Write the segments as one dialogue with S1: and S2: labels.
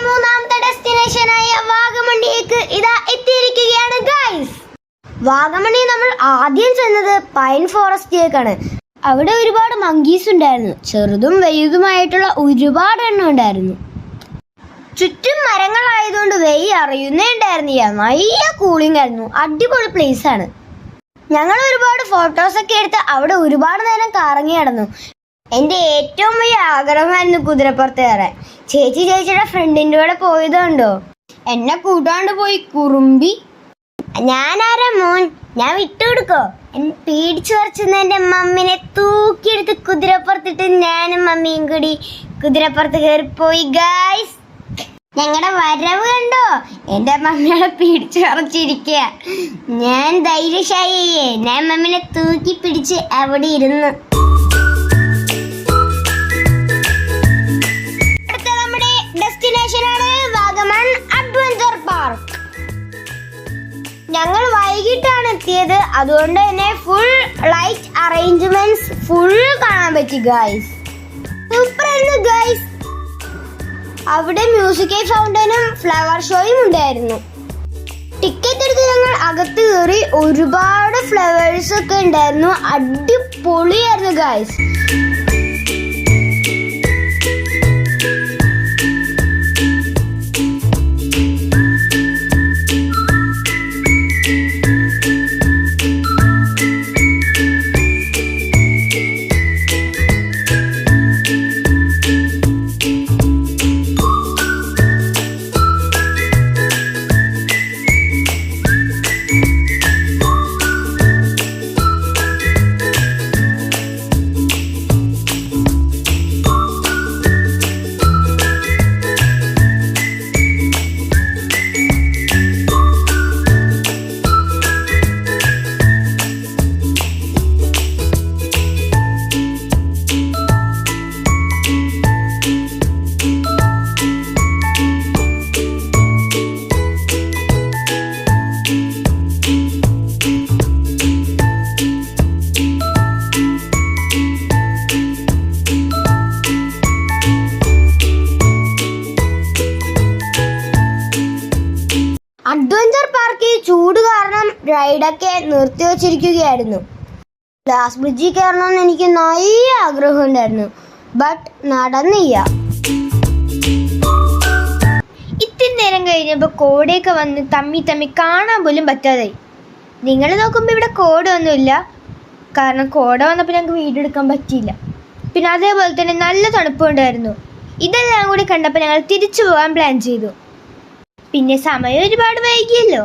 S1: മൂന്നാമത്തെ ഡെസ്റ്റിനേഷനായ വാഗമണ്ണിലേക്ക് ഇതാ എത്തിയിരിക്കുകയാണ് ഗൈസ്. വാഗമണ്ണി നമ്മൾ ആദ്യം ചെന്നത് പൈൻ ഫോറസ്റ്റിലേക്കാണ്. അവിടെ ഒരുപാട് മങ്കീസ് ഉണ്ടായിരുന്നു. ചെറുതും വലുതുമായിട്ടുള്ള ഒരുപാട് എണ്ണം ഉണ്ടായിരുന്നു. ചുറ്റും മരങ്ങളായതുകൊണ്ട് വെയിൽ അറിയുന്നേ ഉണ്ടായിരുന്നില്ല. നല്ല കൂളിംഗ് ആയിരുന്നു. അടിപൊളി പ്ലേസ് ആണ്. ഞങ്ങൾ ഒരുപാട് ഫോട്ടോസൊക്കെ എടുത്ത് അവിടെ ഒരുപാട് നേരം കറങ്ങി നടന്നു. എൻ്റെ ഏറ്റവും വലിയ ആഗ്രഹമായിരുന്നു കുതിരപ്പുറത്ത് കയറാൻ. ചേച്ചിയുടെ ഫ്രണ്ടിൻ്റെ കൂടെ പോയതുണ്ടോ, എന്നെ കൂട്ടാണ്ട് പോയി കുറുമ്പി. ഞാനാരാ മോൻ, ഞാൻ വിട്ടുകൊടുക്കോ? എന്നെ പേടിച്ചു പറിച്ചെന്ന് എൻ്റെ മമ്മിനെ തൂക്കിയെടുത്ത് കുതിരപ്പുറത്തിട്ട് ഞാനും മമ്മിയും കൂടി കുതിരപ്പുറത്ത് കയറിപ്പോയി ഗൈസ്. ഞങ്ങളുടെ വരവ് കണ്ടോ? എൻ്റെ മമ്മിയെ പിടിച്ചു പറിച്ചിരിക്കുക. ഞാൻ ധൈര്യശാലിയേ. ഞാൻ മമ്മിനെ തൂക്കി പിടിച്ച് അവിടെ ഇരുന്നു. അടുത്ത നമ്മുടെ ഡെസ്റ്റിനേഷനാണ് വാഗമൺ അഡ്വഞ്ചർ പാർക്ക്. ഞങ്ങൾ വൈകിട്ടാണ് എത്തിയത്. അതുകൊണ്ട് തന്നെ ഫുൾ ലൈറ്റ് അറേഞ്ച്മെന്റ്സ് ഫുൾ കാണാൻ പറ്റി ഗൈസ്. സൂപ്പർ ആയിരുന്നു ഗൈസ്. അവിടെ മ്യൂസിക്കൽ ഫൗണ്ടനും ഫ്ലവർ ഷോയും ഉണ്ടായിരുന്നു. ടിക്കറ്റ് എടുത്ത് ഞങ്ങൾ അകത്ത് കയറി. ഒരുപാട് ഫ്ലവേഴ്സ് ഒക്കെ ഉണ്ടായിരുന്നു. അടിപൊളിയായിരുന്നു ഗൈസ്. അഡ്വഞ്ചർ പാർക്കിൽ ചൂട് കാരണം റൈഡൊക്കെ നിർത്തിവച്ചിരിക്കുകയായിരുന്നു. ഗ്ലാസ് ബ്രിഡ്ജിൽ കയറണമെന്ന് എനിക്ക് നല്ല ആഗ്രഹം ഉണ്ടായിരുന്നു. ബട്ട് നടന്നില്ല. ഇത്തിരി നേരം കഴിഞ്ഞപ്പോൾ കോടയൊക്കെ വന്ന് തമ്മി കാണാൻ പോലും പറ്റാതായി. നിങ്ങൾ നോക്കുമ്പോൾ ഇവിടെ കോടയൊന്നുമില്ല. കാരണം കോട വന്നപ്പോൾ ഞങ്ങൾക്ക് വീഡിയോ എടുക്കാൻ പറ്റിയില്ല. പിന്നെ അതേപോലെ തന്നെ നല്ല തണുപ്പുണ്ടായിരുന്നു. ഇതെല്ലാം കൂടി കണ്ടപ്പോൾ ഞങ്ങൾ തിരിച്ചു പോകാൻ പ്ലാൻ ചെയ്തു. പിന്നെ സമയം ഒരുപാട് വൈകിയല്ലോ.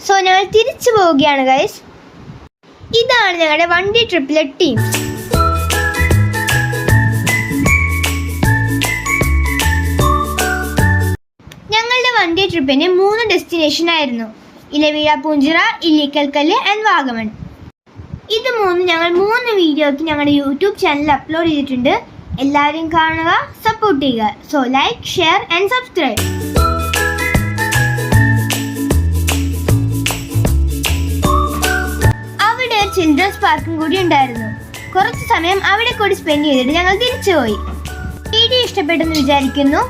S1: സോ ഞങ്ങൾ തിരിച്ചു പോവുകയാണ് ഗൈസ്. ഇതാണ് ഞങ്ങളുടെ വണ്ടി ട്രിപ്പിലെ ടീം. ഞങ്ങളുടെ വണ്ടി ട്രിപ്പിന് 3 ഡെസ്റ്റിനേഷൻ ആയിരുന്നു. ഇലവീഴ, പൂഞ്ചിറ, ഇല്ലിക്കൽക്കല്ല് ആൻഡ് വാഗമൺ. ഇത് ഞങ്ങൾ 3 വീഡിയോയ്ക്ക് ഞങ്ങളുടെ യൂട്യൂബ് ചാനലിൽ അപ്ലോഡ് ചെയ്തിട്ടുണ്ട്. എല്ലാവരും കാണുക, സപ്പോർട്ട് ചെയ്യുക. So like, share and subscribe. Children's പാർക്കും കൂടി ഉണ്ടായിരുന്നു. കുറച്ച് സമയം അവിടെ കൂടി സ്പെൻഡ് ചെയ്തിട്ട് ഞങ്ങൾ തിരിച്ചുപോയി. വീഡിയോ ഇഷ്ടപ്പെട്ടെന്ന് വിചാരിക്കുന്നു.